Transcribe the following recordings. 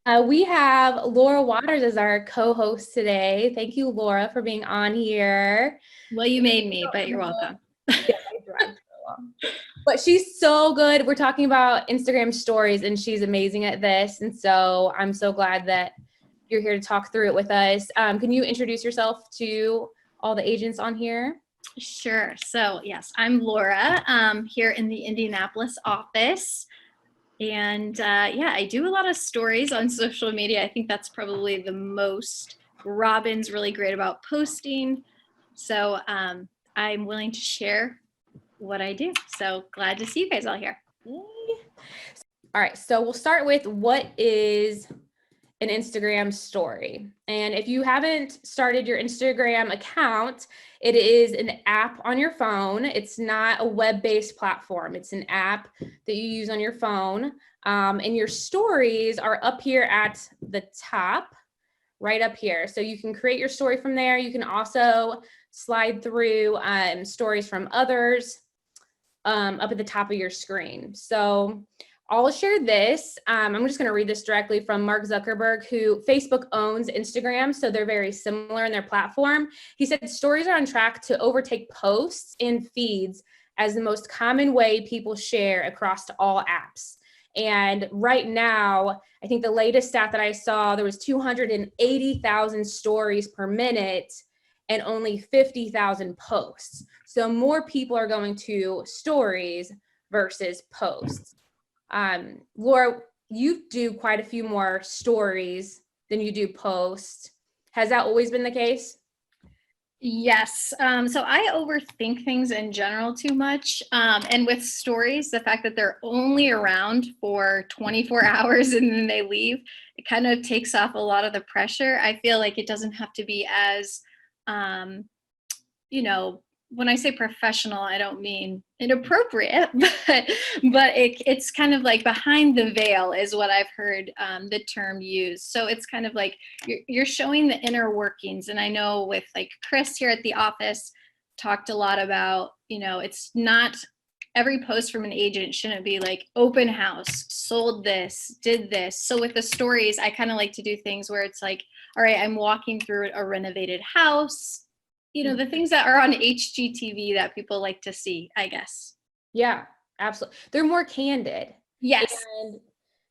We have Laura Waters as our co-host today. Thank you, Laura, for being on here. Well, you made me, but you're welcome. Yeah, I tried so long. But she's so good. We're talking about Instagram stories, and she's amazing at this. And so I'm so glad that you're here to talk through it with us. Can you introduce yourself to all the agents on here? Sure. So, yes, I'm Laura here in the Indianapolis office. And yeah, I do a lot of stories on social media. I think that's probably the most. Robin's really great about posting. So I'm willing to share what I do. So glad to see you guys all here. All right, so we'll start with what is an Instagram story. And if you haven't started your Instagram account, it is an app on your phone. It's not a web-based platform. It's an app that you use on your phone. And your stories are up here at the top, right up here. So you can create your story from there. You can also slide through stories from others up at the top of your screen. So I'll share this. I'm just going to read this directly from Mark Zuckerberg, who Facebook owns Instagram, so they're very similar in their platform. He said stories are on track to overtake posts and feeds as the most common way people share across all apps. And right now, I think the latest stat that I saw, there was 280,000 stories per minute and only 50,000 posts. So more people are going to stories versus posts. Laura, you do quite a few more stories than you do posts. Has that always been the case? Yes. So I overthink things in general too much. And with stories, the fact that they're only around for 24 hours and then they leave, it kind of takes off a lot of the pressure. I feel like it doesn't have to be as, when I say professional, I don't mean inappropriate, but it's kind of like behind the veil is what I've heard the term used. So it's kind of like you're showing the inner workings. And I know with like Chris here at the office talked a lot about, it's not every post from an agent shouldn't be like open house, sold this, did this. So with the stories, I kind of like to do things where it's like, all right, I'm walking through a renovated house. The things that are on HGTV that people like to see, I guess. Yeah, absolutely. They're more candid. Yes. And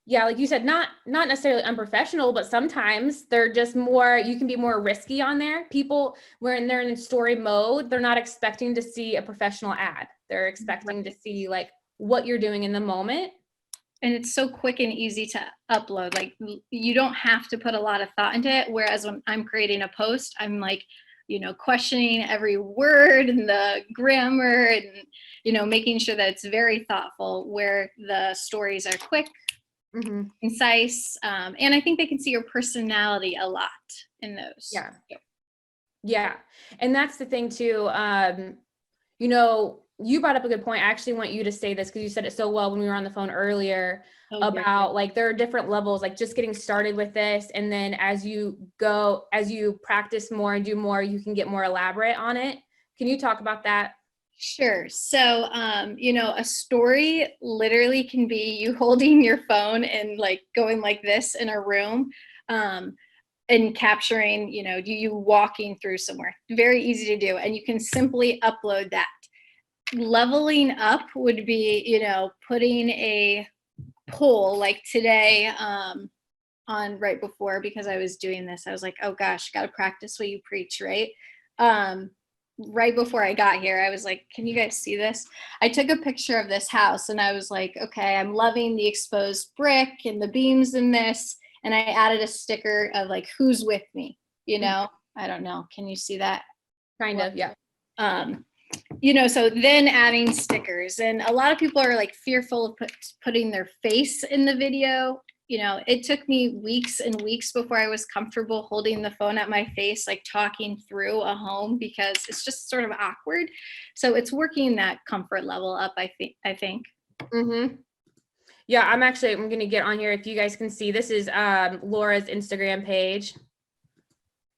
yeah, like you said, not necessarily unprofessional, but sometimes they're just more, you can be more risky on there. People, when they're in story mode, they're not expecting to see a professional ad. They're expecting to see like what you're doing in the moment. And it's so quick and easy to upload. Like you don't have to put a lot of thought into it. Whereas when I'm creating a post, I'm like, questioning every word and the grammar and, making sure that it's very thoughtful, where the stories are quick, concise. And I think they can see your personality a lot in those. Yeah. Yeah. And that's the thing too. You brought up a good point. I actually want you to say this because you said it so well when we were on the phone earlier about like there are different levels, like just getting started with this. And then as you practice more and do more, you can get more elaborate on it. Can you talk about that? Sure. So, a story literally can be you holding your phone and like going like this in a room. And capturing, you walking through somewhere. Very easy to do. And you can simply upload that. Leveling up would be, putting a poll like today on right before, because I was doing this. I was like, oh gosh, got to practice what you preach, right? Right before I got here, I was like, can you guys see this? I took a picture of this house and I was like, okay, I'm loving the exposed brick and the beams in this. And I added a sticker of like, who's with me? I don't know. Can you see that? Kind of, yeah. So then adding stickers, and a lot of people are like fearful of putting their face in the video. It took me weeks and weeks before I was comfortable holding the phone at my face, like talking through a home, because it's just sort of awkward. So it's working that comfort level up, I think. Mm-hmm. Yeah, I'm going to get on here. If you guys can see, this is Laura's Instagram page.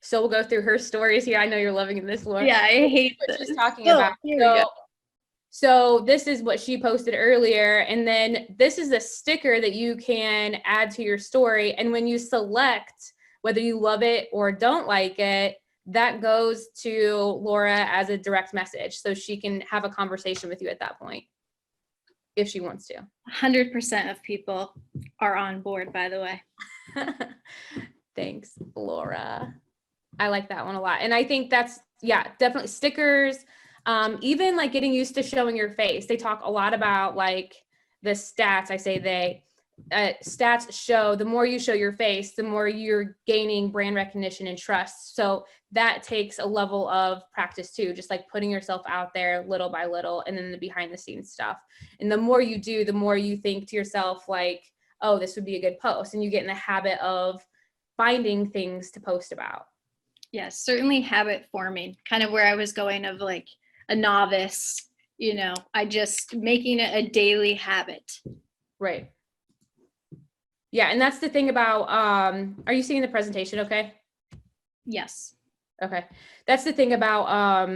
So we'll go through her stories here. I know you're loving this, Laura. Yeah, I hate what this. she's talking about. So this is what she posted earlier. And then this is a sticker that you can add to your story. And when you select whether you love it or don't like it, that goes to Laura as a direct message. So she can have a conversation with you at that point if she wants to. 100% of people are on board, by the way. Thanks, Laura. I like that one a lot. And I think that's, yeah, definitely stickers. Even like getting used to showing your face. They talk a lot about like the stats. I say stats show the more you show your face, the more you're gaining brand recognition and trust. So that takes a level of practice too, just like putting yourself out there little by little, and then the behind the scenes stuff. And the more you do, the more you think to yourself like, oh, this would be a good post. And you get in the habit of finding things to post about. Yes, certainly habit forming, kind of where I was going of like a novice, I just making it a daily habit. Right. Yeah. And that's the thing about, are you seeing the presentation? Okay. Yes. Okay. That's the thing about,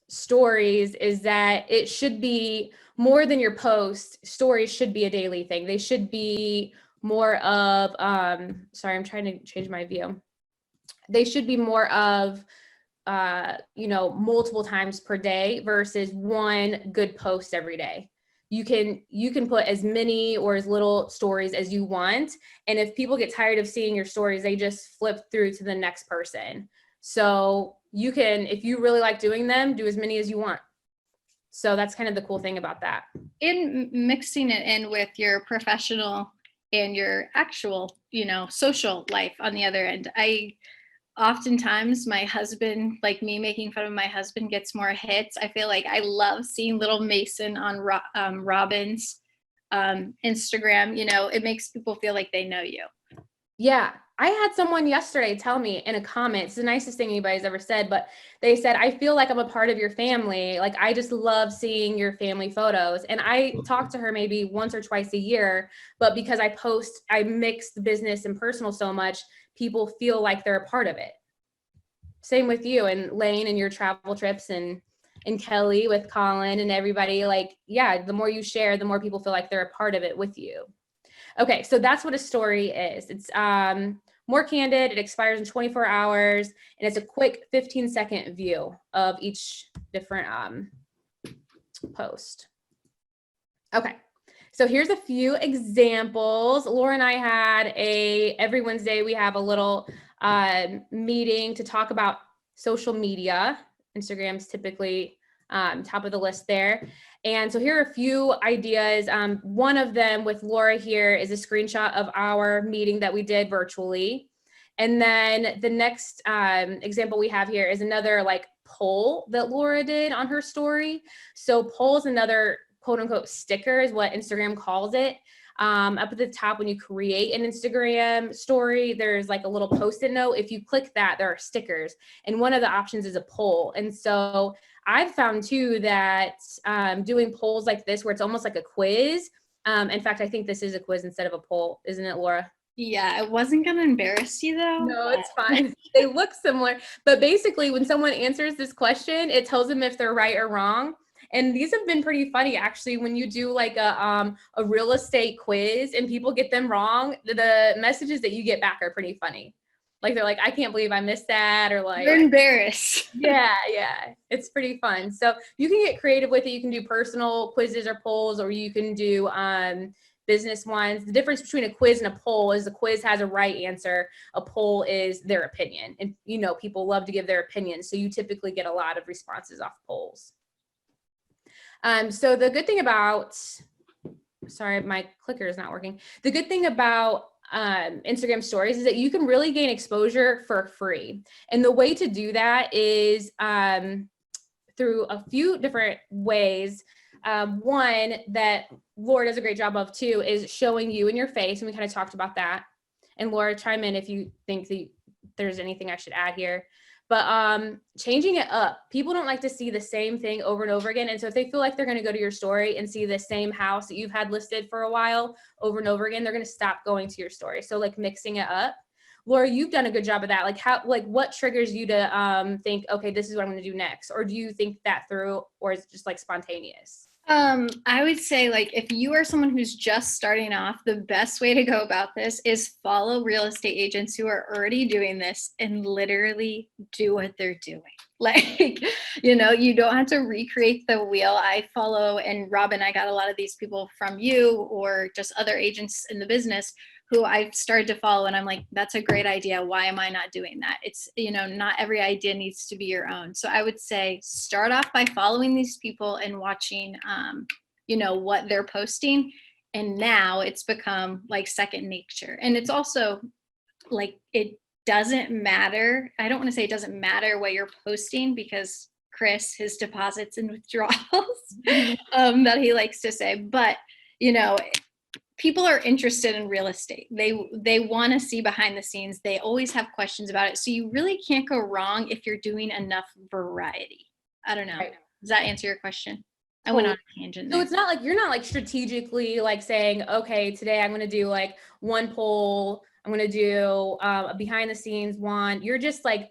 stories is that it should be more than your post. Stories should be a daily thing. They should be more of, sorry, I'm trying to change my view. They should be more of, multiple times per day versus one good post every day. You can put as many or as little stories as you want. And if people get tired of seeing your stories, they just flip through to the next person. So you can, if you really like doing them, do as many as you want. So that's kind of the cool thing about that. In mixing it in with your professional and your actual, social life on the other end. Oftentimes my husband, like me making fun of my husband, gets more hits. I feel like I love seeing little Mason on Robin's Instagram. It makes people feel like they know you. Yeah. I had someone yesterday tell me in a comment, it's the nicest thing anybody's ever said, but they said, I feel like I'm a part of your family. Like, I just love seeing your family photos. And I talk to her maybe once or twice a year, but because I mix the business and personal so much, people feel like they're a part of it. Same with you and Lane and your travel trips and Kelly with Colin and everybody. Like, yeah, the more you share, the more people feel like they're a part of it with you. Okay, so that's what a story is. It's more candid, it expires in 24 hours, and it's a quick 15-second view of each different post. Okay, so here's a few examples. Laura and I had every Wednesday we have a little meeting to talk about social media. Instagram's typically top of the list there. And so here are a few ideas. One of them with Laura here is a screenshot of our meeting that we did virtually. And then the next example we have here is another like poll that Laura did on her story. So poll is another quote unquote sticker is what Instagram calls it. Up at the top, when you create an Instagram story, there's like a little post-it note. If you click that, there are stickers. And one of the options is a poll. And so I've found too that doing polls like this, where it's almost like a quiz. In fact, I think this is a quiz instead of a poll, isn't it, Laura? Yeah, I wasn't going to embarrass you though. No, it's fine. They look similar. But basically, when someone answers this question, it tells them if they're right or wrong. And these have been pretty funny, actually, when you do like a real estate quiz and people get them wrong, the messages that you get back are pretty funny. Like, they're like, I can't believe I missed that, or like, they're embarrassed. Yeah, it's pretty fun. So you can get creative with it. You can do personal quizzes or polls, or you can do business ones. The difference between a quiz and a poll is the quiz has a right answer. A poll is their opinion. And, people love to give their opinion. So you typically get a lot of responses off polls. So the good thing about, sorry, my clicker is not working. The good thing about Instagram stories is that you can really gain exposure for free. And the way to do that is through a few different ways. One that Laura does a great job of too is showing you in your face. And we kind of talked about that. And Laura, chime in if you think that there's anything I should add here. But changing it up. People don't like to see the same thing over and over again. And so if they feel like they're going to go to your story and see the same house that you've had listed for a while over and over again, they're going to stop going to your story. So like mixing it up. Laura, you've done a good job of that. Like what triggers you to think, okay, this is what I'm going to do next? Or do you think that through, or is it just like spontaneous? I would say, like, if you are someone who's just starting off, the best way to go about this is follow real estate agents who are already doing this and literally do what they're doing. Like, you don't have to recreate the wheel. I follow, and Robin, I got a lot of these people from you or just other agents in the business who I've started to follow, and I'm like, that's a great idea. Why am I not doing that? It's, not every idea needs to be your own. So I would say start off by following these people and watching, what they're posting. And now it's become like second nature. And it's also like, it doesn't matter. I don't want to say it doesn't matter what you're posting, because Chris, his deposits and withdrawals, that he likes to say, but people are interested in real estate. They want to see behind the scenes. They always have questions about it. So you really can't go wrong if you're doing enough variety. I don't know. Right. Does that answer your question? I went on a tangent there. So it's not like you're not like strategically like saying, okay, today I'm going to do like one poll. I'm going to do a behind the scenes one. You're just like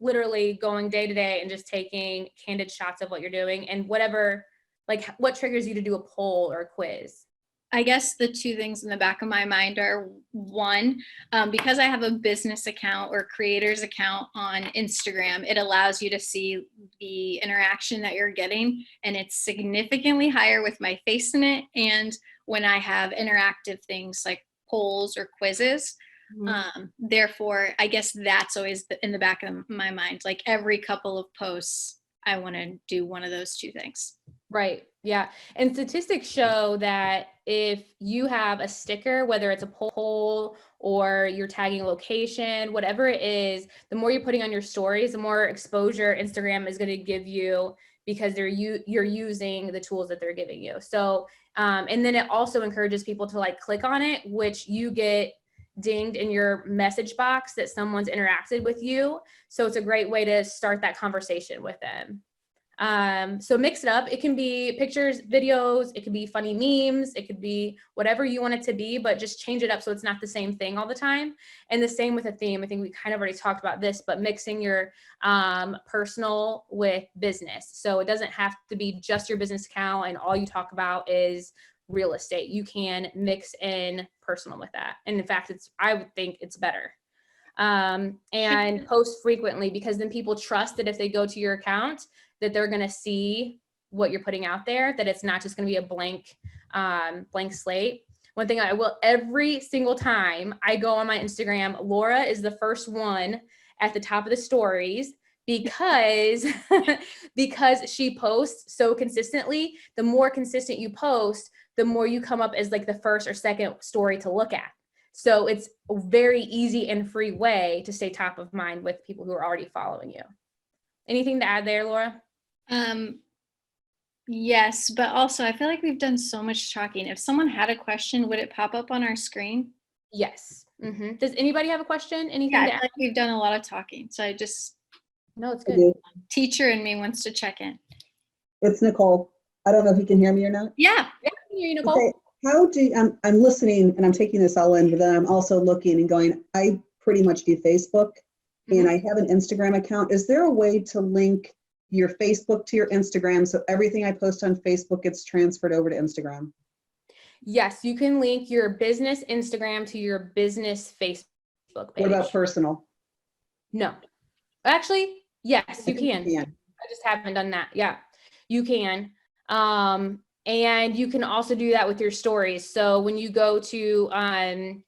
literally going day to day and just taking candid shots of what you're doing and whatever, like what triggers you to do a poll or a quiz. I guess the two things in the back of my mind are, one, because I have a business account or creator's account on Instagram, it allows you to see the interaction that you're getting, and it's significantly higher with my face in it. And when I have interactive things like polls or quizzes, therefore, I guess that's always in the back of my mind. Like every couple of posts, I want to do one of those two things. Right. Yeah. And statistics show that if you have a sticker, whether it's a poll or you're tagging a location, whatever it is, the more you're putting on your stories, the more exposure Instagram is going to give you, because you're using the tools that they're giving you. So, and then it also encourages people to like click on it, which you get dinged in your message box that someone's interacted with you. So it's a great way to start that conversation with them. So mix it up. It can be pictures, videos, it could be funny memes, it could be whatever you want it to be, but just change it up so it's not the same thing all the time. And the same with a theme. I think we kind of already talked about this, but mixing your personal with business. So it doesn't have to be just your business account and all you talk about is real estate. You can mix in personal with that. And in fact, I would think it's better. And post frequently, because then people trust that if they go to your account, that they're going to see what you're putting out there, that it's not just going to be a blank slate. One thing I will, every single time I go on my Instagram, Laura is the first one at the top of the stories, because she posts so consistently. The more consistent you post, the more you come up as like the first or second story to look at. So it's a very easy and free way to stay top of mind with people who are already following you. Anything to add there, Laura? Yes, but also I feel like we've done so much talking. If someone had a question, would it pop up on our screen? Yes. Mm-hmm. Does anybody have a question? Anything? Yeah, I feel like we've done a lot of talking. So No, it's good. Teacher in me wants to check in. It's Nicole. I don't know if you can hear me or not. Yeah. Yeah, I can hear you, Nicole. Okay. How do I'm listening and I'm taking this all in, but then I'm also looking and going, I pretty much do Facebook and I have an Instagram account. Is there a way to link your Facebook to your Instagram so everything I post on Facebook gets transferred over to Instagram? Yes, you can link your business Instagram to your business Facebook page. What about personal? No. Actually, yes, you can. Yeah. I just haven't done that. Yeah, you can. And you can also do that with your stories. So when you go to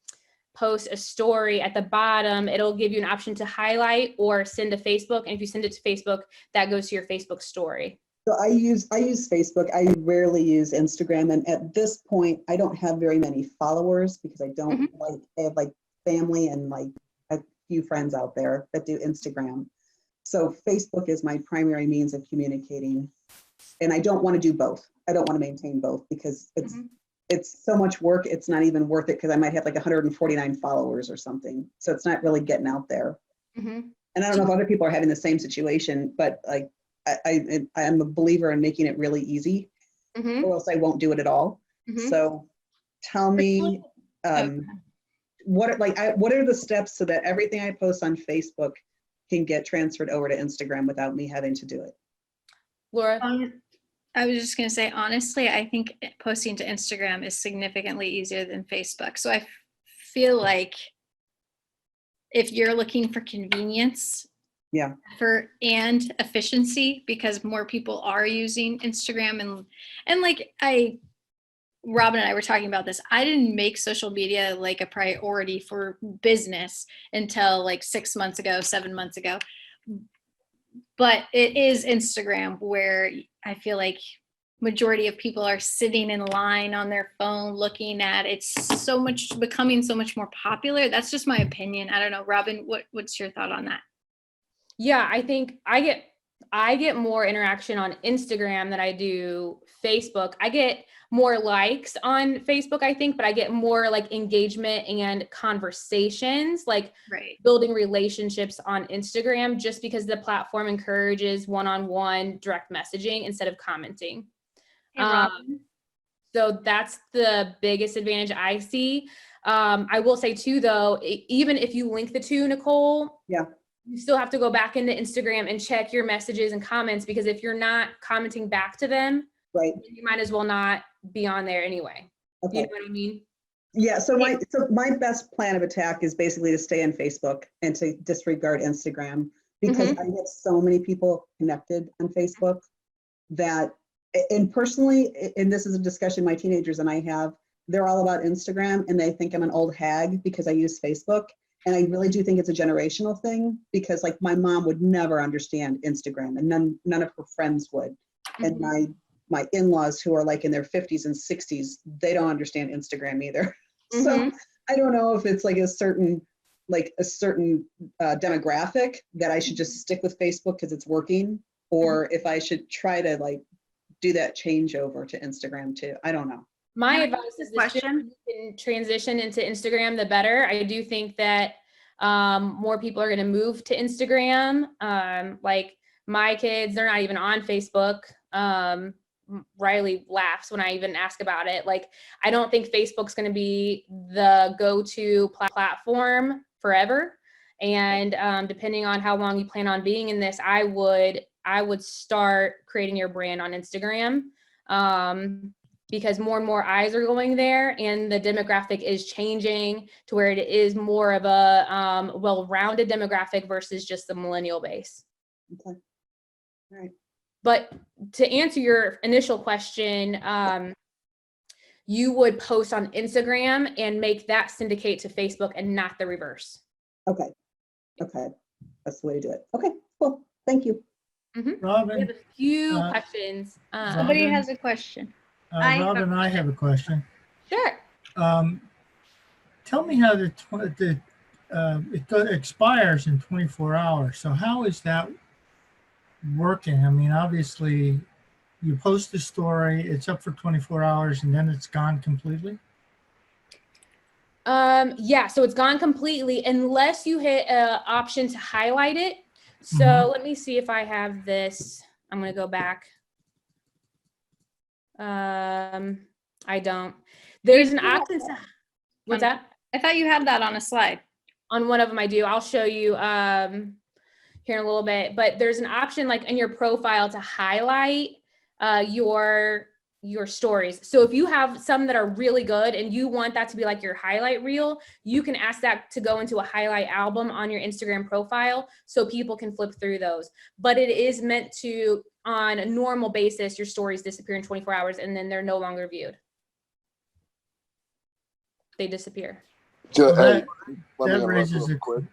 post a story at the bottom, it'll give you an option to highlight or send to Facebook. And if you send it to Facebook, that goes to your Facebook story. So I use Facebook. I rarely use Instagram. And at this point, I don't have very many followers because I don't I have like family and like a few friends out there that do Instagram. So Facebook is my primary means of communicating. And I don't want to do both. I don't want to maintain both because it's so much work. It's not even worth it because I might have like 149 followers or something. So it's not really getting out there. And I don't know if other people are having the same situation, but like I'm a believer in making it really easy, or else I won't do it at all. So tell me, what are the steps so that everything I post on Facebook can get transferred over to Instagram without me having to do it? Laura? I was just going to say, honestly, I think posting to Instagram is significantly easier than Facebook. So I feel like if you're looking for convenience, Yeah. and efficiency, because more people are using Instagram and like Robin and I were talking about this. I didn't make social media like a priority for business until like 6 months ago, 7 months ago. But it is Instagram where I feel like majority of people are sitting in line on their phone looking at it. It's becoming so much more popular. That's just my opinion. I don't know. Robin, what's your thought on that? Yeah, I think I get more interaction on Instagram than I do Facebook. I get more likes on Facebook, I think, but I get more like engagement and conversations, like building relationships on Instagram, just because the platform encourages one-on-one direct messaging instead of commenting. Hey, Robin. So that's the biggest advantage I see. I will say too, though, even if you link the two, Nicole, yeah, you still have to go back into Instagram and check your messages and comments, because if you're not commenting back to them, right, you might as well not be on there anyway. Okay. You know what I mean? Yeah, so my best plan of attack is basically to stay on Facebook and to disregard Instagram, because I get so many people connected on Facebook that, and personally, and this is a discussion my teenagers and I have, they're all about Instagram and they think I'm an old hag because I use Facebook. And I really do think it's a generational thing, because like my mom would never understand Instagram, and none of her friends would. And my in-laws who are like in their 50s and 60s, they don't understand Instagram either. So I don't know if it's like a certain demographic that I should just stick with Facebook because it's working, or if I should try to like do that changeover to Instagram too. I don't know. My advice is the sooner you can transition into Instagram, the better. I do think that more people are going to move to Instagram. Like my kids, they're not even on Facebook. Riley laughs when I even ask about it. Like, I don't think Facebook's going to be the go-to platform forever. And depending on how long you plan on being in this, I would start creating your brand on Instagram. Because more and more eyes are going there, and the demographic is changing to where it is more of a well-rounded demographic versus just the millennial base. Okay. All right. But to answer your initial question, you would post on Instagram and make that syndicate to Facebook and not the reverse. Okay. That's the way to do it. Okay, cool. Thank you. Robin, We have a few questions. Somebody has a question. Robin, I have a question. Sure. Tell me how it expires in 24 hours. So how is that working? I mean, obviously, you post a story, it's up for 24 hours, and then it's gone completely? Yeah, so it's gone completely unless you hit an option to highlight it. So let me see if I have this. I'm going to go back. I don't. There's an option to, what's that? I thought you had that on a slide. On one of them I do. I'll show you here in a little bit, but there's an option like in your profile to highlight your stories. So if you have some that are really good and you want that to be like your highlight reel, you can ask that to go into a highlight album on your Instagram profile so people can flip through those. But it is meant to, on a normal basis, your stories disappear in 24 hours and then they're no longer viewed. They disappear. So Hey, that raises a quick.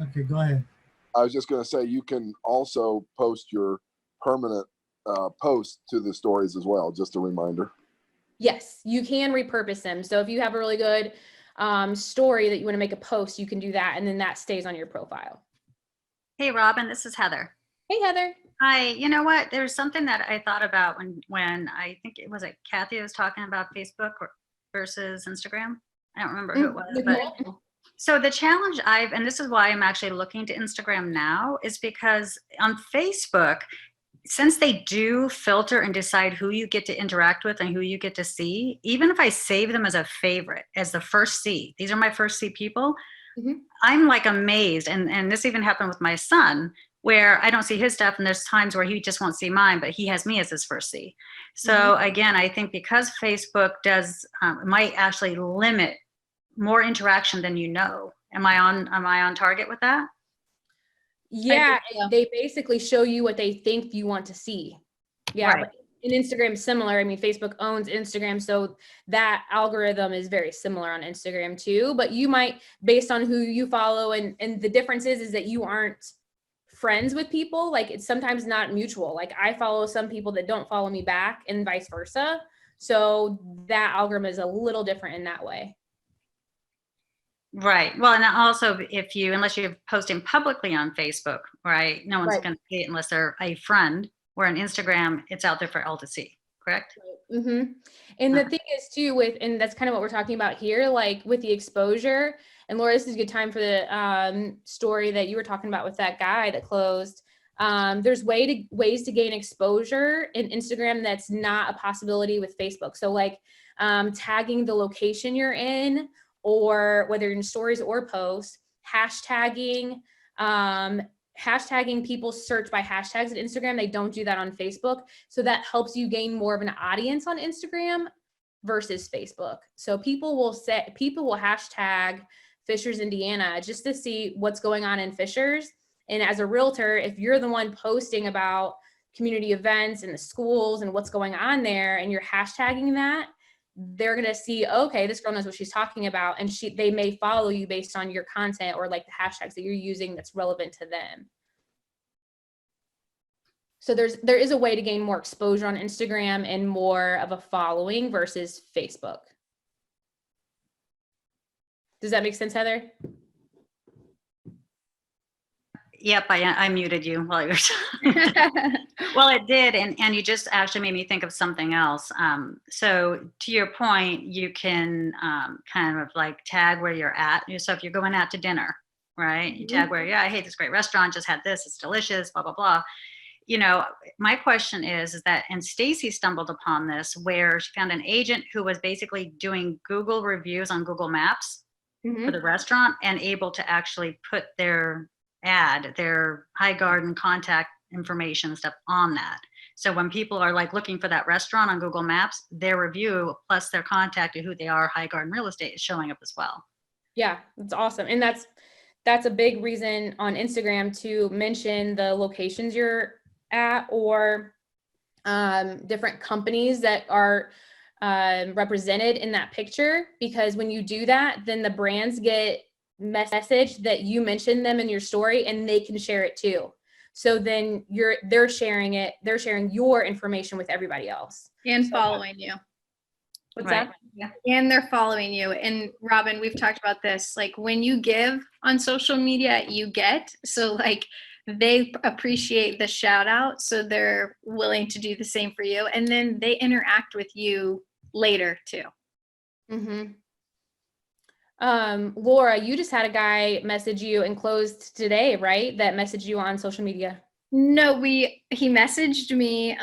Okay, go ahead. I was just going to say, you can also post your permanent post to the stories as well. Just a reminder. Yes, you can repurpose them. So if you have a really good story that you want to make a post, you can do that. And then that stays on your profile. Hey, Robin, this is Heather. Hey, Heather. Hi, you know what? There's something that I thought about when I think it was Kathy was talking about Facebook versus Instagram. I don't remember who it was, but so the challenge and this is why I'm actually looking to Instagram now, is because on Facebook, since they do filter and decide who you get to interact with and who you get to see, even if I save them as a favorite, as the first see, these are my first see people, I'm like amazed. And this even happened with my son, where I don't see his stuff, and there's times where he just won't see mine, but he has me as his first see. So again, I think because Facebook does might actually limit more interaction than you know. Am I on target with that? Yeah, so. they basically show you what they think you want to see. Yeah, Right. but and Instagram is similar. I mean, Facebook owns Instagram, so that algorithm is very similar on Instagram too. But you might, based on who you follow, and the difference is that you aren't friends with people. Like, it's sometimes not mutual. Like, I follow some people that don't follow me back, and vice versa. So that algorithm is a little different in that way. Right. Well, and also unless you're posting publicly on Facebook, right? No one's Right. going to see it unless they're a friend. Where on Instagram, it's out there for all to see. Correct? And the thing is too, and that's kind of what we're talking about here, like with the exposure. And Laura, this is a good time for the story that you were talking about with that guy that closed. There's ways to gain exposure in Instagram that's not a possibility with Facebook. So like tagging the location you're in, or whether you're in stories or posts, hashtagging people search by hashtags at Instagram. They don't do that on Facebook. So that helps you gain more of an audience on Instagram versus Facebook. So people will hashtag Fishers, Indiana, just to see what's going on in Fishers. And as a realtor, if you're the one posting about community events and the schools and what's going on there, and you're hashtagging that, they're going to see, okay, this girl knows what she's talking about. And they may follow you based on your content or like the hashtags that you're using that's relevant to them. So there is a way to gain more exposure on Instagram and more of a following versus Facebook. Does that make sense, Heather? Yep, I muted you while you were talking. Well, it did, and you just actually made me think of something else. So to your point, you can kind of like tag where you're at. So if you're going out to dinner, right? You tag where, yeah, hey, this great restaurant, just had this, it's delicious, blah, blah, blah. You know, my question is that, and Stacy stumbled upon this, where she found an agent who was basically doing Google reviews on Google Maps for the restaurant, and able to actually put their high garden contact information and stuff on that. So when people are like looking for that restaurant on Google Maps, their review plus their contact and who they are, high garden real estate, is showing up as well. Yeah, that's awesome. And that's a big reason on Instagram to mention the locations you're at, or different companies that are represented in that picture, because when you do that, then the brands get message that you mentioned them in your story, and they can share it too. So then they're sharing your information with everybody else And following you. What's Right. that? Yeah. And they're following you. And Robin, we've talked about this. Like, when you give on social media, you get. So like, they appreciate the shout out, so they're willing to do the same for you. And then they interact with you later too. Laura, you just had a guy message you and closed today, right? That messaged you on social media. No, he messaged me.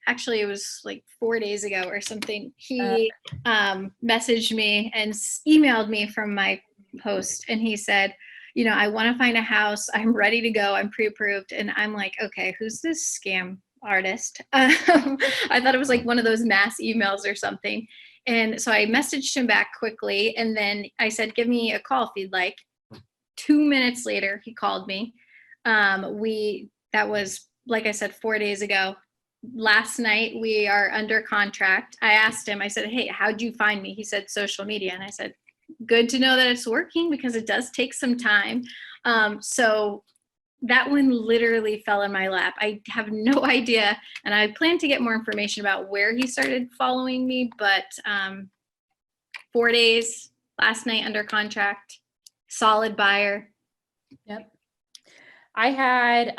Actually, it was like 4 days ago or something. He messaged me and emailed me from my post, and he said, you know, I want to find a house. I'm ready to go. I'm pre-approved. And I'm like, okay, who's this scam artist? I thought it was like one of those mass emails or something. And so I messaged him back quickly. And then I said, give me a call if you'd like. 2 minutes later, he called me. That was, like I said, 4 days ago. Last night, we are under contract. I asked him, I said, hey, how'd you find me? He said, social media. And I said, good to know that it's working, because it does take some time. So that one literally fell in my lap. I have no idea. And I plan to get more information about where he started following me, but 4 days, last night under contract, solid buyer. Yep. I had,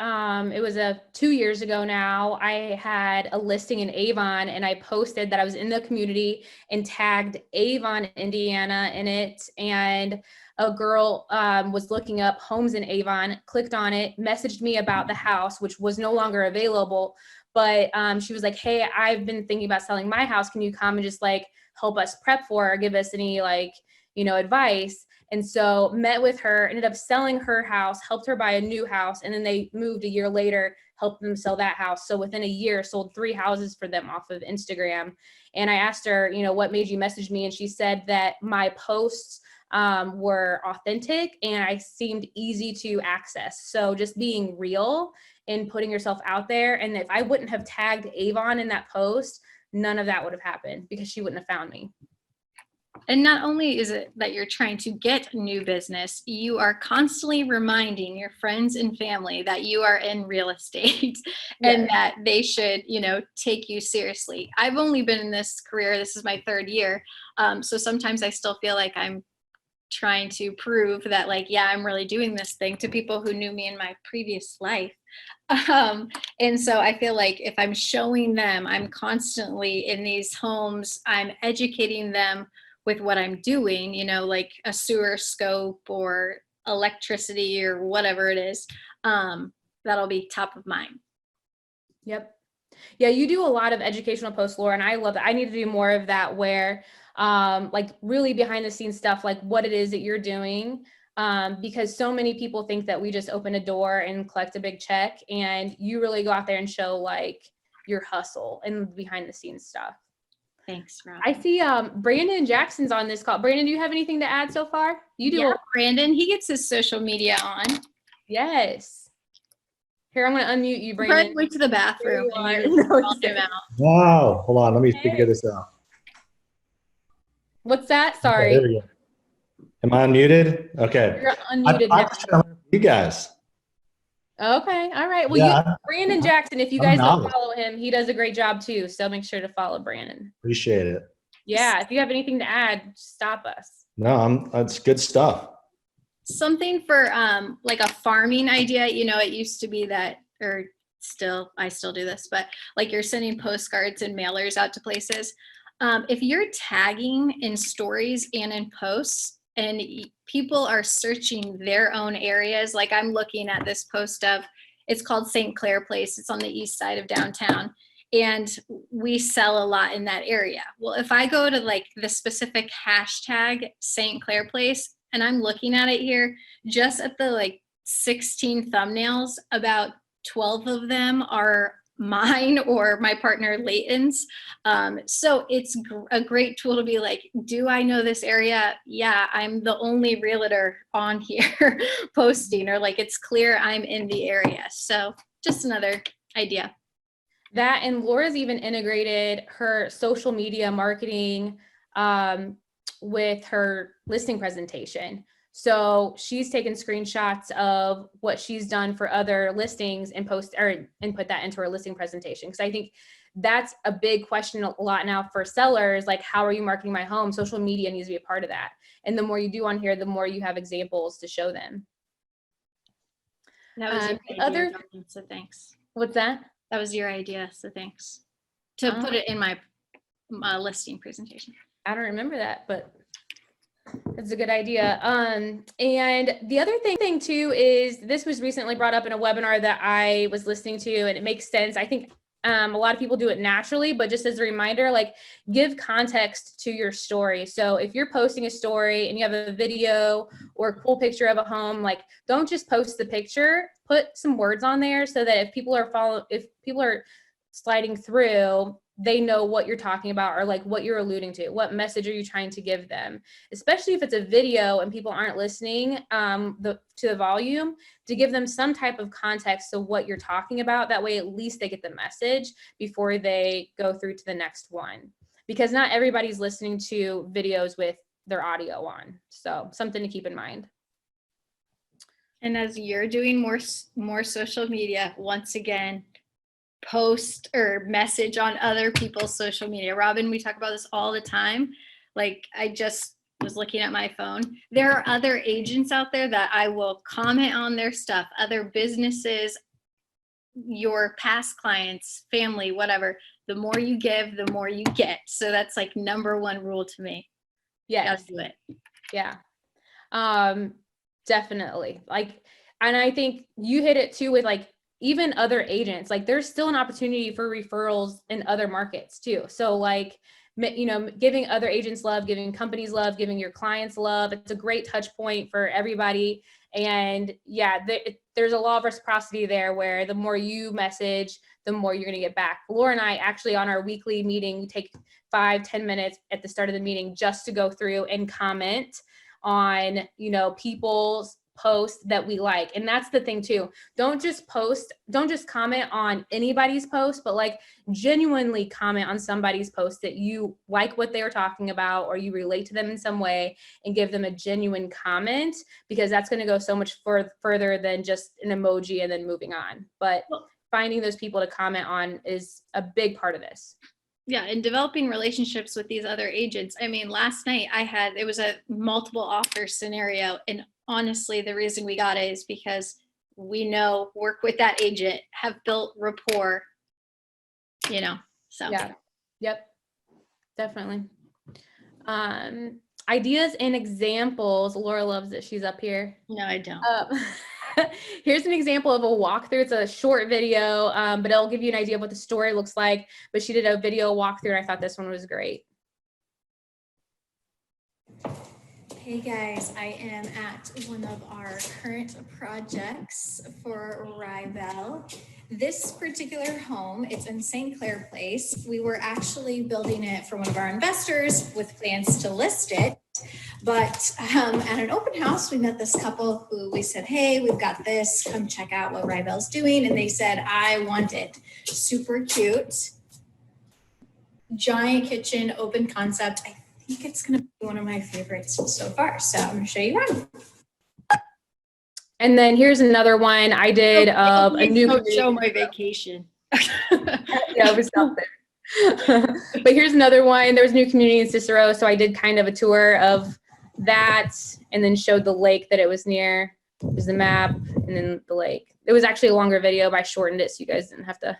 it was 2 years ago now, I had a listing in Avon, and I posted that I was in the community and tagged Avon, Indiana in it. And a girl was looking up homes in Avon, clicked on it, messaged me about the house, which was no longer available. But she was like, hey, I've been thinking about selling my house. Can you come and just like help us prep for it or give us any like, advice? And so met with her, ended up selling her house, helped her buy a new house. And then they moved a year later, helped them sell that house. So within a year, sold 3 houses for them off of Instagram. And I asked her, what made you message me? And she said that my posts were authentic and I seemed easy to access. So just being real and putting yourself out there. And if I wouldn't have tagged Avon in that post, none of that would have happened because she wouldn't have found me. And not only is it that you're trying to get new business, you are constantly reminding your friends and family that you are in real estate and that they should, take you seriously. I've only been in this career, this is my 3rd year. So sometimes I still feel like I'm trying to prove that like, yeah, I'm really doing this thing to people who knew me in my previous life. And so I feel like if I'm showing them, I'm constantly in these homes, I'm educating them with what I'm doing, like a sewer scope or electricity or whatever it is, that'll be top of mind. Yep. Yeah, you do a lot of educational posts, Laura, and I love that. I need to do more of that where like really behind the scenes stuff, like what it is that you're doing. Because so many people think that we just open a door and collect a big check, and you really go out there and show like your hustle and behind the scenes stuff. Thanks, Rob. I see Brandon Jackson's on this call. Brandon, do you have anything to add so far? You do. Yeah, Brandon, he gets his social media on. Yes. Here, I'm going to unmute you, Brandon. Right, went to the bathroom and you you called him out. Wow. Hold on. Let me figure this out. What's that? Okay, Sorry. there we go. Am I unmuted? Okay. You're unmuted I'm now. just trying to learn from you guys. Okay. All right. Well, Yeah, Brandon Jackson, if you I'm guys don't knowledge. follow him, he does a great job too. So make sure to follow Brandon. Appreciate it. Yeah. If you have anything to add, stop us. No, that's good stuff. Something for like a farming idea, it used to be that, or I still do this, but like you're sending postcards and mailers out to places. If you're tagging in stories and in posts and people are searching their own areas, like I'm looking at this post of, it's called St. Clair Place. It's on the east side of downtown. And we sell a lot in that area. Well, if I go to like the specific hashtag St. Clair Place, and I'm looking at it here, just at the like 16 thumbnails, about 12 of them are mine or my partner Layton's. So it's a great tool to be like, do I know this area? Yeah, I'm the only realtor on here posting, or like it's clear I'm in the area. So just another idea. That, and Laura's even integrated her social media marketing with her listing presentation. So she's taken screenshots of what she's done for other listings and put that into her listing presentation. Because I think that's a big question a lot now for sellers, like how are you marketing my home? Social media needs to be a part of that. And the more you do on here, the more you have examples to show them. That was your idea, so thanks. What's that? That was your idea, so thanks. To put it in my listing presentation. I don't remember that, but it's a good idea. And the other thing too is this was recently brought up in a webinar that I was listening to, and it makes sense. I think a lot of people do it naturally, but just as a reminder, like give context to your story. So if you're posting a story and you have a video or a cool picture of a home, like don't just post the picture, put some words on there so that if people are sliding through, they know what you're talking about or like what you're alluding to. What message are you trying to give them? Especially if it's a video and people aren't listening to the volume, to give them some type of context to what you're talking about. That way, at least they get the message before they go through to the next one. Because not everybody's listening to videos with their audio on. So something to keep in mind. And as you're doing more social media, once again, post or message on other people's social media. Robin, we talk about this all the time. Like I just was looking at my phone. There are other agents out there that I will comment on their stuff, other businesses, your past clients, family, whatever. The more you give, the more you get. So that's like number one rule to me. Yes. Do it. Yeah. Definitely. Like, and I think you hit it too with like even other agents, like there's still an opportunity for referrals in other markets too. So like, you know, giving other agents love, giving companies love, giving your clients love. It's a great touch point for everybody. And yeah, there's a law of reciprocity there where the more you message, the more you're going to get back. Laura and I actually on our weekly meeting, we take 5-10 minutes at the start of the meeting just to go through and comment on, you know, people's posts that we like. And that's the thing too. Don't just comment on anybody's post, but like genuinely comment on somebody's post that you like what they were talking about, or you relate to them in some way, and give them a genuine comment, because that's going to go so much further than just an emoji and then moving on. But finding those people to comment on is a big part of this. Yeah, and developing relationships with these other agents. I mean, last night it was a multiple offer scenario, and honestly, the reason we got it is because we work with that agent, have built rapport, you know, so. Yeah, yep, definitely. Ideas and examples. Laura loves it. She's up here. No, I don't. Here's an example of a walkthrough. It's a short video, but it'll give you an idea of what the story looks like. But she did a video walkthrough, and I thought this one was great. Hey guys, I am at one of our current projects for Rybel. This particular home, it's in St. Clair Place. We were actually building it for one of our investors with plans to list it. But at an open house, we met this couple who we said, hey, we've got this, come check out what Rybel's doing. And they said, I want it. Super cute. Giant kitchen, open concept. I think it's going to be one of my favorites so far. So I'm going to show you one. And then here's another one I did of a new. Don't show my vacation. Yeah, it was out there. But here's another one. There was a new community in Cicero, so I did kind of a tour of that, and then showed the lake that it was near. There's the map, and then the lake. It was actually a longer video, but I shortened it so you guys didn't have to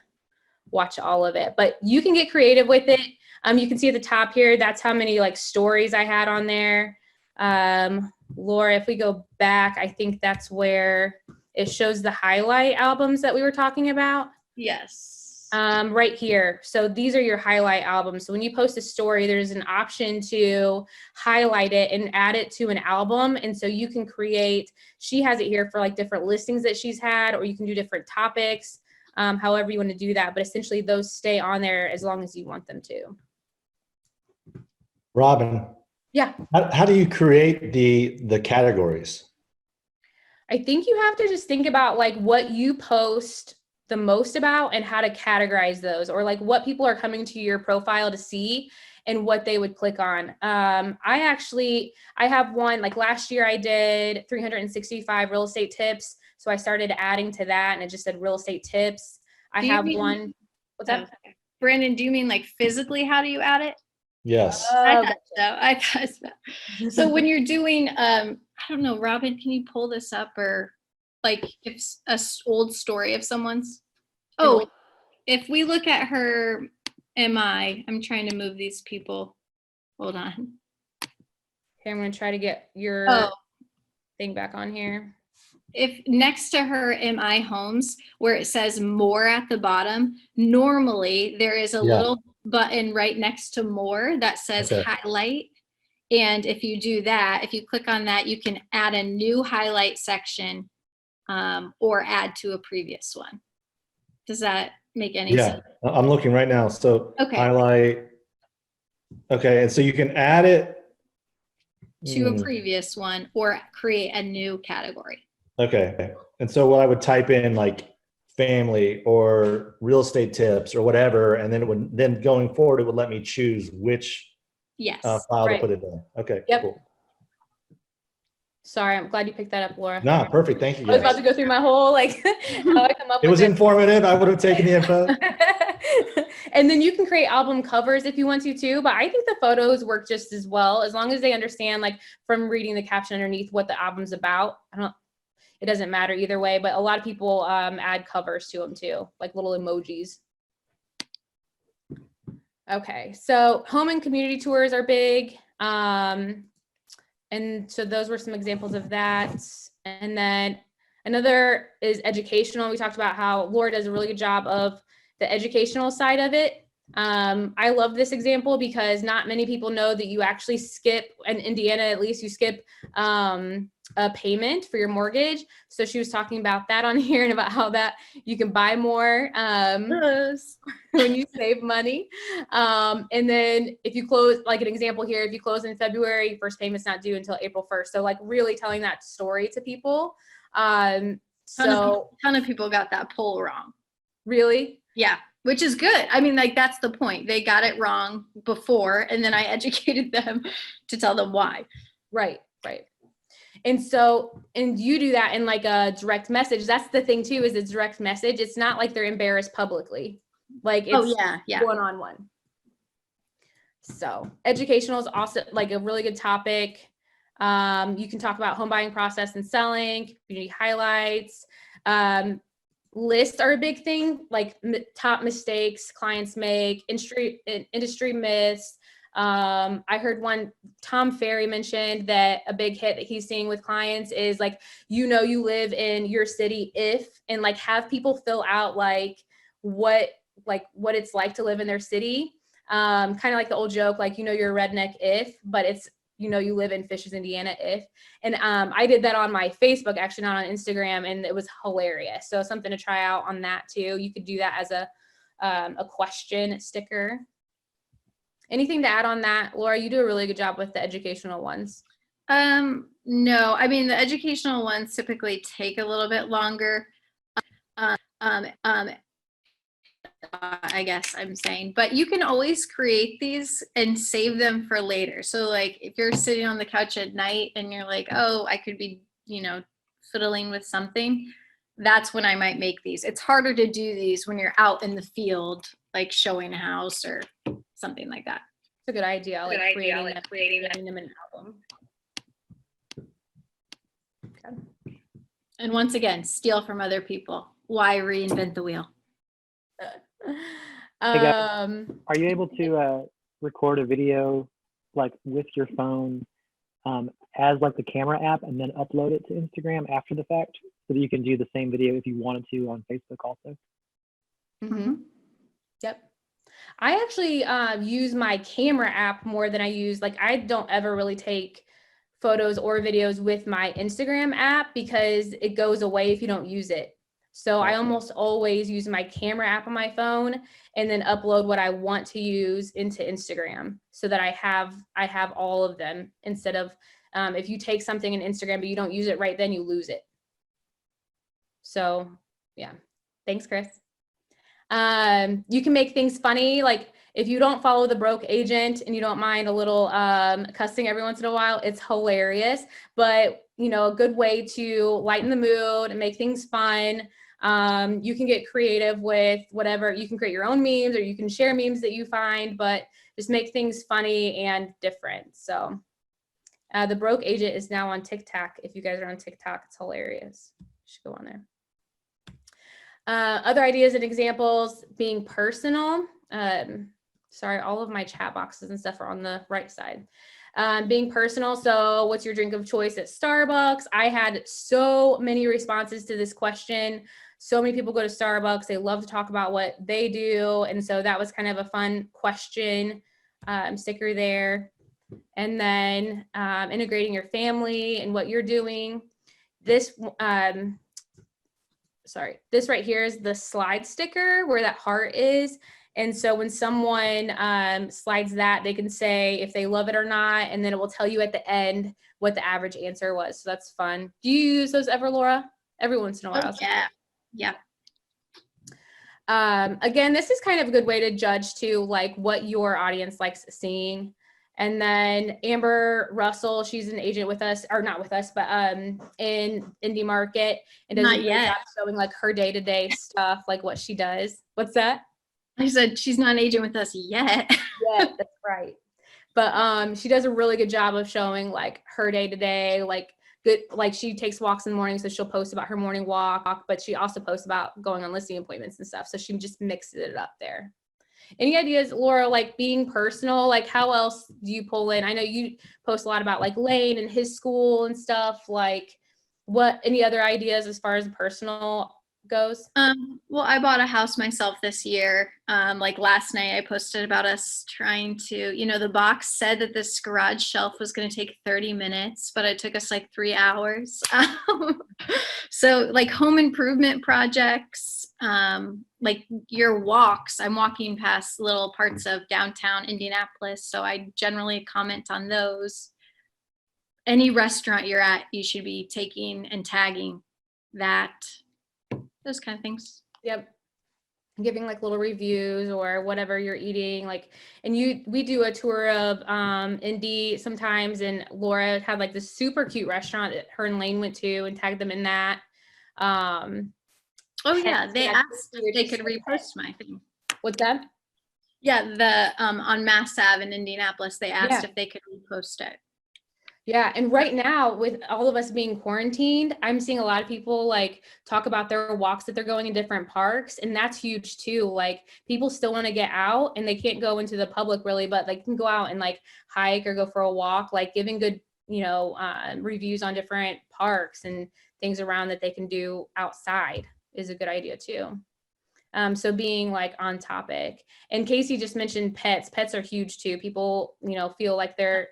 watch all of it. But you can get creative with it. You can see at the top here, that's how many like stories I had on there. Laura, if we go back, I think that's where it shows the highlight albums that we were talking about. Yes. Right here. So these are your highlight albums. So when you post a story, there's an option to highlight it and add it to an album. And so you can create, she has it here for like different listings that she's had, or you can do different topics, however you want to do that. But essentially those stay on there as long as you want them to. Robin. Yeah. How do you create the categories? I think you have to just think about like what you post the most about and how to categorize those, or like what people are coming to your profile to see and what they would click on. I have one, like last year I did 365 real estate tips. So I started adding to that, and it just said real estate tips. I have one. What's that? Brandon, do you mean like physically, how do you add it? Yes. I thought so. So when you're doing, I don't know, Robin, can you pull this up, or like if a old story of someone's? Oh, if we look at her MI, I'm trying to move these people. Hold on. Okay, I'm going to try to get your thing back on here. If next to her MI homes, where it says more at the bottom, normally there is a little button right next to more that says highlight. And if you do that, if you click on that, you can add a new highlight section, or add to a previous one. Does that make any sense? Yeah, I'm looking right now. So highlight. Okay, and so you can add it to a previous one or create a new category. Okay, and so what I would type in like family or real estate tips or whatever, and then it would, then going forward, it would let me choose which file to put it in. Okay, cool. Sorry, I'm glad you picked that up, Laura. No, perfect. Thank you. I was about to go through my whole like how I come up with it was informative. I would have taken the info. And then you can create album covers if you want to too, but I think the photos work just as well, as long as they understand, like from reading the caption underneath, what the album's about. It doesn't matter either way, but a lot of people add covers to them too, like little emojis. Okay, so home and community tours are big. And so those were some examples of that. And then another is educational. We talked about how Laura does a really good job of the educational side of it. I love this example because not many people know that you actually skip, in Indiana at least, you skip a payment for your mortgage. So she was talking about that on here and about how that you can buy more when you save money. And then if you close, like an example here, if you close in February, your first payment's not due until April 1st. So like really telling that story to people. Ton of people got that poll wrong. Really? Yeah, which is good. I mean, like that's the point. They got it wrong before, and then I educated them to tell them why. Right. And so, and you do that in like a direct message. That's the thing too, is a direct message. It's not like they're embarrassed publicly. Like it's one-on-one. So educational is also like a really good topic. You can talk about home buying process and selling, community highlights. Lists are a big thing, like top mistakes clients make, industry myths. I heard one, Tom Ferry mentioned that a big hit that he's seeing with clients is like, you live in your city and like have people fill out like what it's like to live in their city. Kind of like the old joke, like, you're a redneck but it's, you live in Fishers, Indiana and I did that on my Facebook, actually not on Instagram, and it was hilarious. So something to try out on that too. You could do that as a question sticker. Anything to add on that? Laura, you do a really good job with the educational ones. No, I mean, the educational ones typically take a little bit longer. I guess I'm saying, but you can always create these and save them for later. So like if you're sitting on the couch at night and you're like, oh, I could be, fiddling with something, that's when I might make these. It's harder to do these when you're out in the field, like showing a house or something like that. It's a good idea. Creating them in an album. Okay. And once again, steal from other people. Why reinvent the wheel? Hey guys, are you able to record a video like with your phone as like the camera app and then upload it to Instagram after the fact so that you can do the same video if you wanted to on Facebook also? Mm-hmm. Yep. I actually use my camera app more than I use, like I don't ever really take photos or videos with my Instagram app because it goes away if you don't use it. So I almost always use my camera app on my phone and then upload what I want to use into Instagram so that I have all of them instead of if you take something in Instagram but you don't use it right then, you lose it. So yeah, thanks, Chris. You can make things funny, like if you don't follow the broke agent and you don't mind a little cussing every once in a while, it's hilarious. But a good way to lighten the mood and make things fun. You can get creative with whatever. You can create your own memes or you can share memes that you find, but just make things funny and different. So the broke agent is now on TikTok. If you guys are on TikTok, it's hilarious. You should go on there. Other ideas and examples, being personal. Sorry, all of my chat boxes and stuff are on the right side. Being personal. So what's your drink of choice at Starbucks? I had so many responses to this question. So many people go to Starbucks. They love to talk about what they do. And so that was kind of a fun question sticker there. And then integrating your family and what you're doing. This right here is the slide sticker where that heart is. And so when someone slides that, they can say if they love it or not, and then it will tell you at the end what the average answer was. So that's fun. Do you use those ever, Laura? Every once in a while. Oh, yeah. Yeah. Again, this is kind of a good way to judge too, like what your audience likes seeing. And then Amber Russell, she's an agent with us, or not with us, but in Indie Market, and does a good job showing like her day-to-day stuff, like what she does. What's that? I said she's not an agent with us yet. Yeah, that's right. But she does a really good job of showing like her day-to-day, like good, like she takes walks in the morning, so she'll post about her morning walk, but she also posts about going on listing appointments and stuff. So she just mixes it up there. Any ideas, Laura, like being personal, like how else do you pull in? I know you post a lot about like Lane and his school and stuff. Like any other ideas as far as personal goes? Well, I bought a house myself this year. Like last night I posted about us trying to, the box said that this garage shelf was going to take 30 minutes, but it took us like 3 hours. So like home improvement projects, like your walks, I'm walking past little parts of downtown Indianapolis, so I generally comment on those. Any restaurant you're at, you should be taking and tagging that. Those kind of things. Yep. Giving like little reviews or whatever you're eating, like, and we do a tour of Indy sometimes, and Laura had like this super cute restaurant that her and Lane went to and tagged them in that. Oh yeah, they asked if they could repost my thing. What's that? Yeah, the on Mass Ave in Indianapolis, they asked if they could repost it. Yeah, and right now with all of us being quarantined, I'm seeing a lot of people like talk about their walks that they're going in different parks, and that's huge too. Like people still want to get out and they can't go into the public really, but they can go out and like hike or go for a walk, like giving good, reviews on different parks and things around that they can do outside is a good idea too. So being like on topic. And Casey just mentioned pets. Pets are huge too. People, feel like they're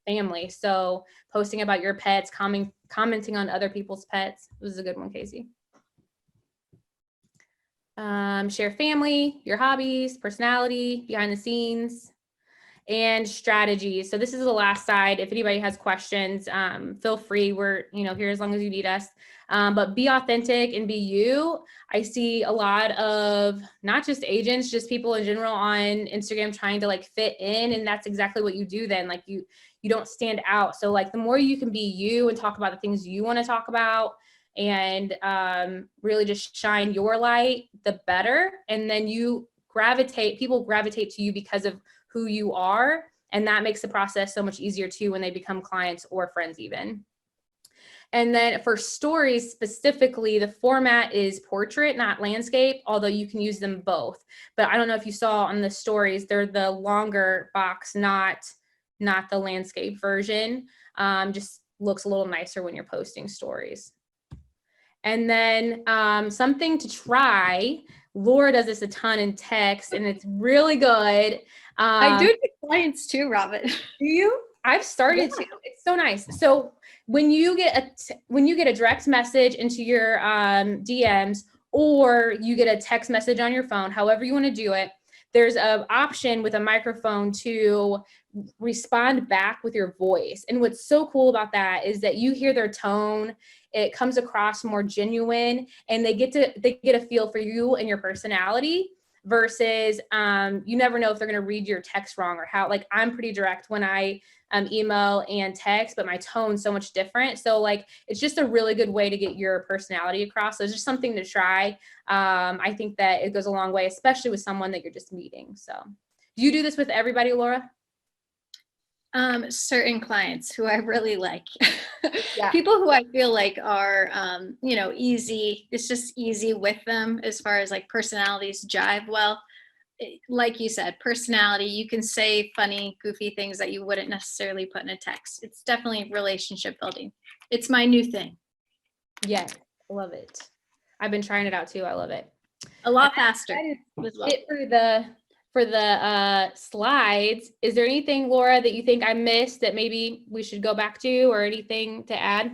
family. So posting about your pets, commenting on other people's pets was a good one, Casey. Share family, your hobbies, personality, behind the scenes, and strategies. So this is the last side. If anybody has questions, feel free. We're, here as long as you need us. But be authentic and be you. I see a lot of not just agents, just people in general on Instagram trying to like fit in. And that's exactly what you do then. Like you don't stand out. So like the more you can be you and talk about the things you want to talk about and really just shine your light, the better. And then people gravitate to you because of who you are. And that makes the process so much easier too when they become clients or friends even. And then for stories specifically, the format is portrait, not landscape, although you can use them both. But I don't know if you saw on the stories, they're the longer box, not the landscape version. Just looks a little nicer when you're posting stories. And then something to try. Laura does this a ton in text, and it's really good. I do it to clients too, Robin. Do you? I've started to. It's so nice. So when you get a direct message into your DMs, or you get a text message on your phone, however you want to do it, there's an option with a microphone to respond back with your voice. And what's so cool about that is that you hear their tone. It comes across more genuine, and they get a feel for you and your personality. Versus you never know if they're going to read your text wrong or how. Like I'm pretty direct when I email and text, but my tone's so much different. So like it's just a really good way to get your personality across. So it's just something to try. I think that it goes a long way, especially with someone that you're just meeting. So do you do this with everybody, Laura? Certain clients who I really like. Yeah. People who I feel like are, easy. It's just easy with them as far as like personalities jive well. Like you said, personality, you can say funny, goofy things that you wouldn't necessarily put in a text. It's definitely relationship building. It's my new thing. Yes, love it. I've been trying it out too. I love it. A lot faster. That's it for the slides. Is there anything, Laura, that you think I missed that maybe we should go back to, or anything to add?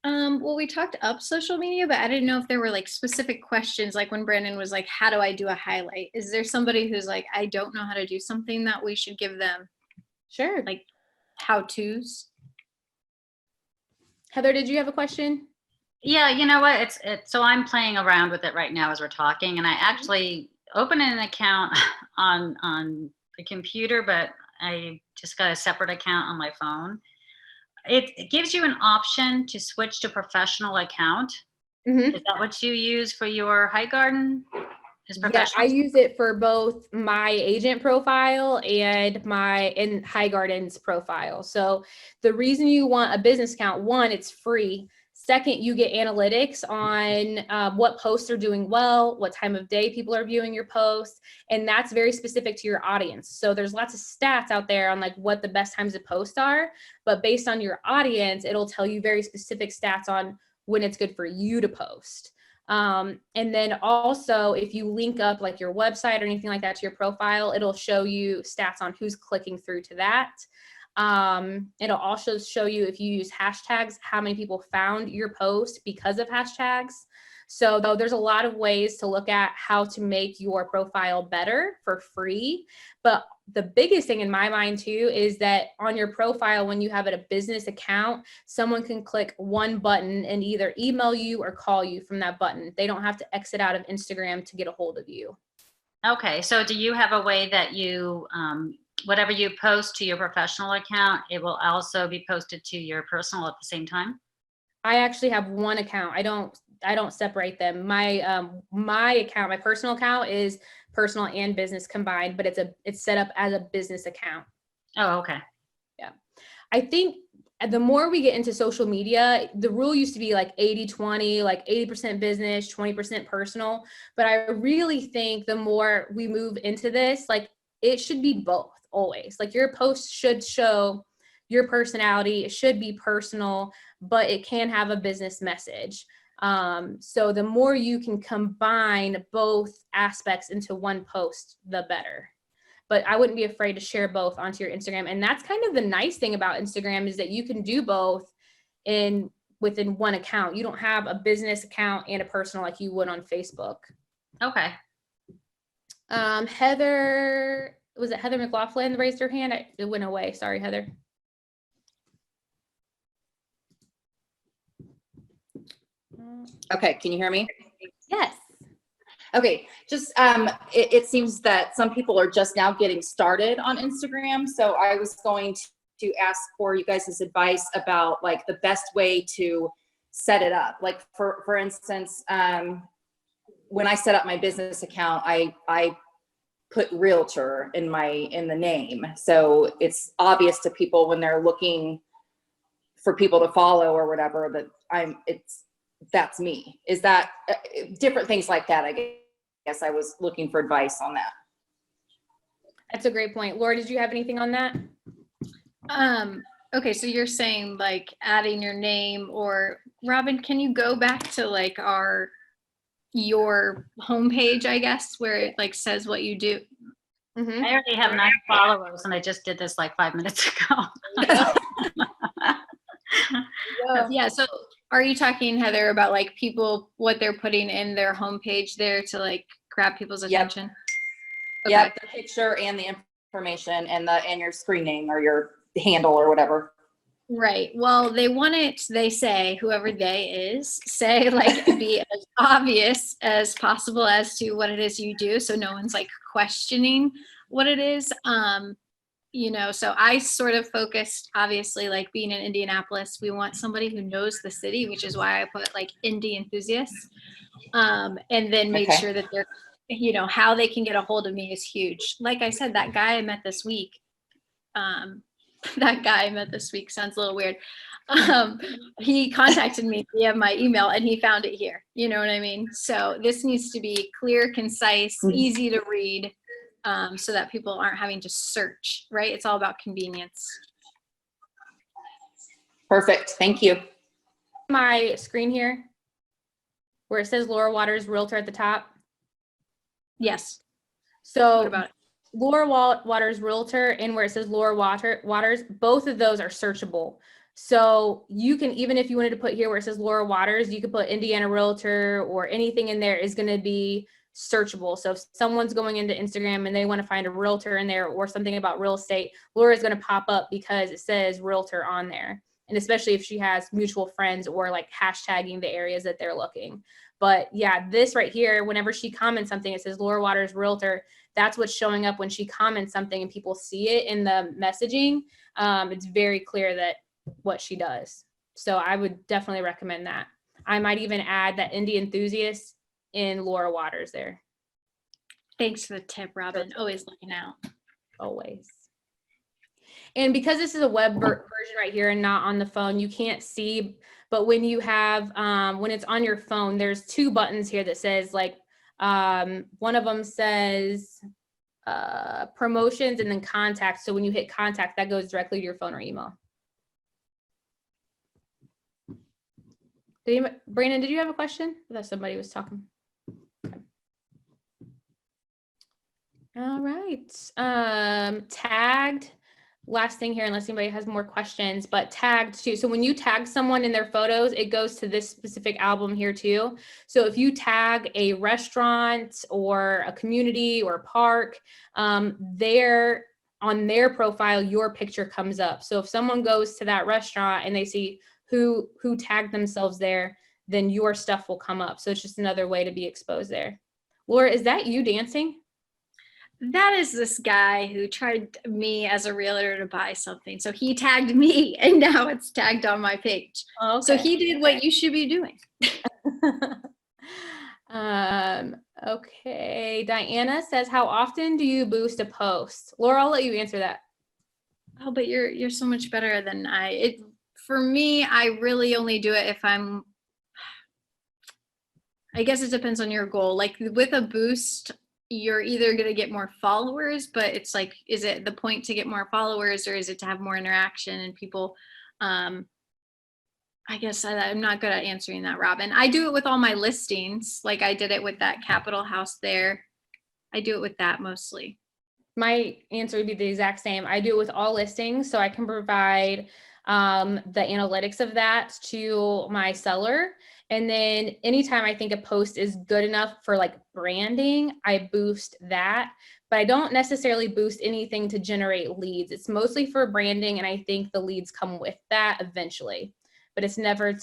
Well, we talked up social media, but I didn't know if there were like specific questions, like when Brandon was like, how do I do a highlight? Is there somebody who's like, I don't know how to do something, that we should give them? Sure. Like how-tos? Heather, did you have a question? Yeah, you know what? So I'm playing around with it right now as we're talking, and I actually opened an account on the computer, but I just got a separate account on my phone. It gives you an option to switch to professional account. Mm-hmm. Is that what you use for your High Garden? Yeah, I use it for both my agent profile and High Garden's profile. So the reason you want a business account, one, it's free. Second, you get analytics on what posts are doing well, what time of day people are viewing your posts, and that's very specific to your audience. So there's lots of stats out there on like what the best times to post are, but based on your audience, it'll tell you very specific stats on when it's good for you to post. And then also, if you link up like your website or anything like that to your profile, it'll show you stats on who's clicking through to that. It'll also show you, if you use hashtags, how many people found your post because of hashtags. So though there's a lot of ways to look at how to make your profile better for free. But the biggest thing in my mind too is that on your profile, when you have a business account, someone can click one button and either email you or call you from that button. They don't have to exit out of Instagram to get a hold of you. Okay, so do you have a way that you, whatever you post to your professional account, it will also be posted to your personal at the same time? I actually have one account. I don't separate them. My my account, my personal account is personal and business combined, but it's set up as a business account. Oh, okay. Yeah. I think the more we get into social media, the rule used to be like 80-20, like 80% business, 20% personal. But I really think the more we move into this, like it should be both always. Like your post should show your personality. It should be personal, but it can have a business message. So the more you can combine both aspects into one post, the better. But I wouldn't be afraid to share both onto your Instagram. And that's kind of the nice thing about Instagram, is that you can do both within one account. You don't have a business account and a personal like you would on Facebook. Okay. Heather, was it Heather McLaughlin raised her hand? It went away. Sorry, Heather. Okay, can you hear me? Yes. Okay, just it seems that some people are just now getting started on Instagram, so I was going to ask for you guys' advice about like the best way to set it up. Like for instance, when I set up my business account, I put realtor in the name, so it's obvious to people when they're looking for people to follow or whatever that that's me. Is that different things like that? I guess I was looking for advice on that. That's a great point. Laura, did you have anything on that? Okay, so you're saying like adding your name, or Robin, can you go back to like your homepage, I guess, where it like says what you do? Mm-hmm. I already have 9 followers and I just did this like 5 minutes ago. Yeah, so are you talking, Heather, about like people, what they're putting in their homepage there to like grab people's attention? Okay. Yep, the picture and the information and your screen name or your handle or whatever. Right. Well, they want it, they say, whoever they is, say like be as obvious as possible as to what it is you do, so no one's like questioning what it is. So I sort of focused, obviously, like being in Indianapolis, we want somebody who knows the city, which is why I put like indie enthusiasts, and then made sure that they're, how they can get a hold of me is huge. Like I said, that guy I met this week, sounds a little weird. He contacted me via my email and he found it here. You know what I mean? So this needs to be clear, concise, easy to read. So that people aren't having to search, right? It's all about convenience. Perfect. Thank you. My screen here, where it says Laura Waters Realtor at the top. Yes. So what about it? Laura Waters Realtor and where it says Laura Waters, both of those are searchable. So you can, even if you wanted to put here where it says Laura Waters, you could put Indiana Realtor or anything in there is going to be searchable. So if someone's going into Instagram and they want to find a realtor in there or something about real estate, Laura is going to pop up because it says realtor on there. And especially if she has mutual friends or like hashtagging the areas that they're looking. But yeah, this right here, whenever she comments something, it says Laura Waters Realtor. That's what's showing up when she comments something and people see it in the messaging. It's very clear that what she does. So I would definitely recommend that. I might even add that indie enthusiast in Laura Waters there. Thanks for the tip, Robin. Always looking out. Always. And because this is a web version right here and not on the phone, you can't see, But when you have, when it's on your phone, there's two buttons here that says like, one of them says promotions and then contact. So when you hit contact, that goes directly to your phone or email. Brandon, did you have a question? I thought somebody was talking. Okay. All right. Tagged. Last thing here, unless anybody has more questions, but tagged too. So when you tag someone in their photos, it goes to this specific album here too. So if you tag a restaurant or a community or a park, on their profile, your picture comes up. So if someone goes to that restaurant and they see who tagged themselves there, then your stuff will come up. So it's just another way to be exposed there. Laura, is that you dancing? That is this guy who tried me as a realtor to buy something. So he tagged me and now it's tagged on my page. Oh, okay. So he did what you should be doing. Okay. Diana says, how often do you boost a post? Laura, I'll let you answer that. Oh, but you're so much better than for me, I really only do it if I guess it depends on your goal. Like with a boost, you're either going to get more followers, but it's like, is it the point to get more followers or is it to have more interaction and people, I guess I'm not good at answering that, Robin. I do it with all my listings. Like I did it with that Capitol House there. I do it with that mostly. My answer would be the exact same. I do it with all listings, so I can provide the analytics of that to my seller. And then anytime I think a post is good enough for like branding, I boost that. But I don't necessarily boost anything to generate leads. It's mostly for branding, and I think the leads come with that eventually. But it's never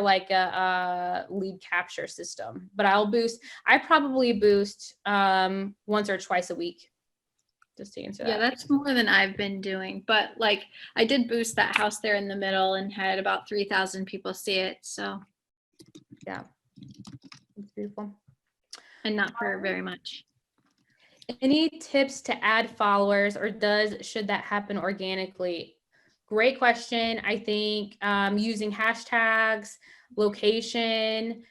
like a lead capture system. But I probably boost once or twice a week. Just to answer that. Yeah, that's more than I've been doing. But like I did boost that house there in the middle and had about 3,000 people see it. So yeah, it's beautiful. And not for very much. Any tips to add followers, or should that happen organically? Great question. I think using hashtags, location,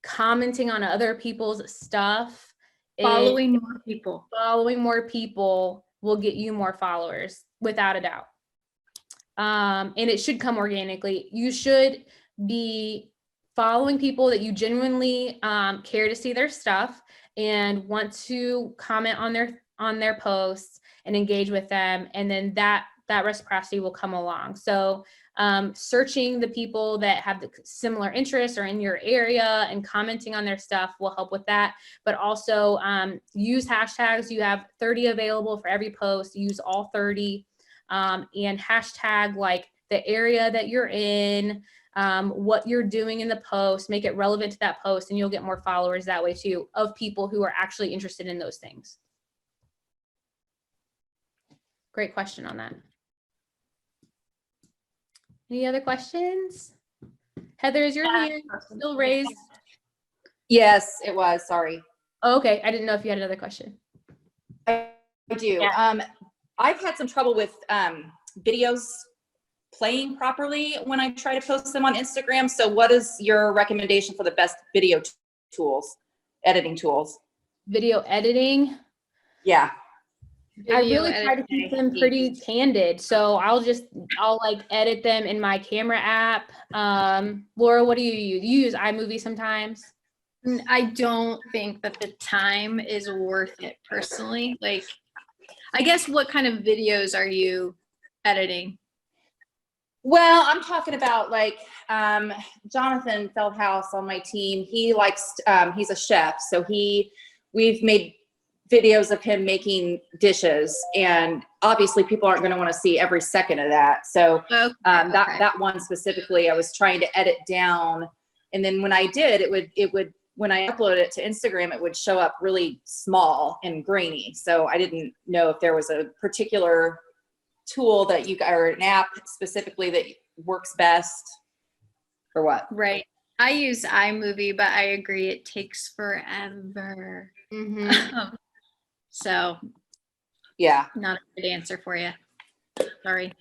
commenting on other people's stuff, Following more people will get you more followers without a doubt. And it should come organically. You should be following people that you genuinely care to see their stuff and want to comment on their posts and engage with them. And then that reciprocity will come along. So searching the people that have the similar interests or in your area and commenting on their stuff will help with that. But also use hashtags. You have 30 available for every post. Use all 30 and hashtag like the area that you're in, what you're doing in the post, make it relevant to that post, and you'll get more followers that way too, of people who are actually interested in those things. Great question on that. Any other questions? Heather, is your hand still raised? Yes, it was. Sorry. Oh, okay. I didn't know if you had another question. I do. Yeah. I've had some trouble with videos playing properly when I try to post them on Instagram. So what is your recommendation for the best video tools, editing tools? Video editing? Yeah. I really try to keep them pretty candid. So I'll like edit them in my camera app. Laura, what do you use? You use iMovie sometimes? I don't think that the time is worth it personally. Like, I guess what kind of videos are you editing? Well, I'm talking about like Jonathan Feldhouse on my team. He likes, he's a chef. So we've made videos of him making dishes, and obviously people aren't going to want to see every second of that. So that one specifically, I was trying to edit down, and then when I did, it would when I uploaded it to Instagram, it would show up really small and grainy. So I didn't know if there was a particular tool that or an app specifically that works best or what. Right. I use iMovie, but I agree it takes forever. Mm-hmm. So yeah, not a good answer for you. Sorry.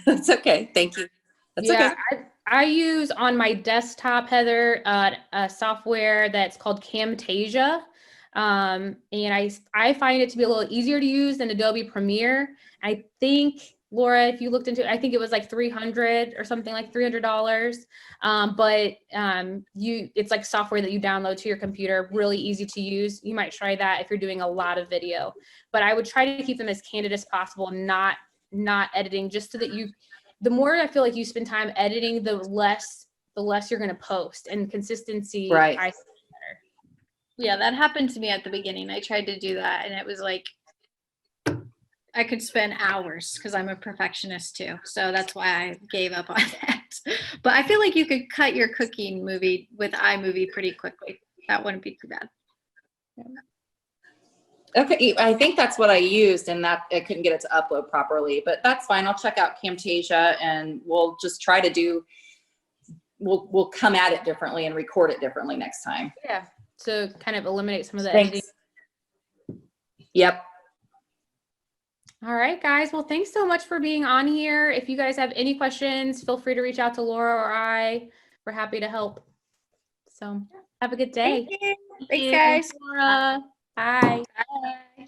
That's okay. Thank you. That's okay. I use on my desktop, Heather, a software that's called Camtasia. And I find it to be a little easier to use than Adobe Premiere. I think, Laura, if you looked into it, I think it was like $300 or something, like $300. It's like software that you download to your computer, really easy to use. You might try that if you're doing a lot of video, but I would try to keep them as candid as possible, not editing, just so that the more I feel like you spend time editing, the less you're going to post, and consistency. Right. I think is better. Yeah, that happened to me at the beginning. I tried to do that and it was like, I could spend hours because I'm a perfectionist too. So that's why I gave up on that. But I feel like you could cut your cooking movie with iMovie pretty quickly. That wouldn't be too bad. Okay, I think that's what I used, and that I couldn't get it to upload properly, but that's fine. I'll check out Camtasia, and we'll just try to do. We'll come at it differently and record it differently next time. Yeah. So kind of eliminate some of the editing. Yep. All right, guys. Well, thanks so much for being on here. If you guys have any questions, feel free to reach out to Laura or I. We're happy to help. So have a good day. Thanks, guys. Laura. Bye. Bye.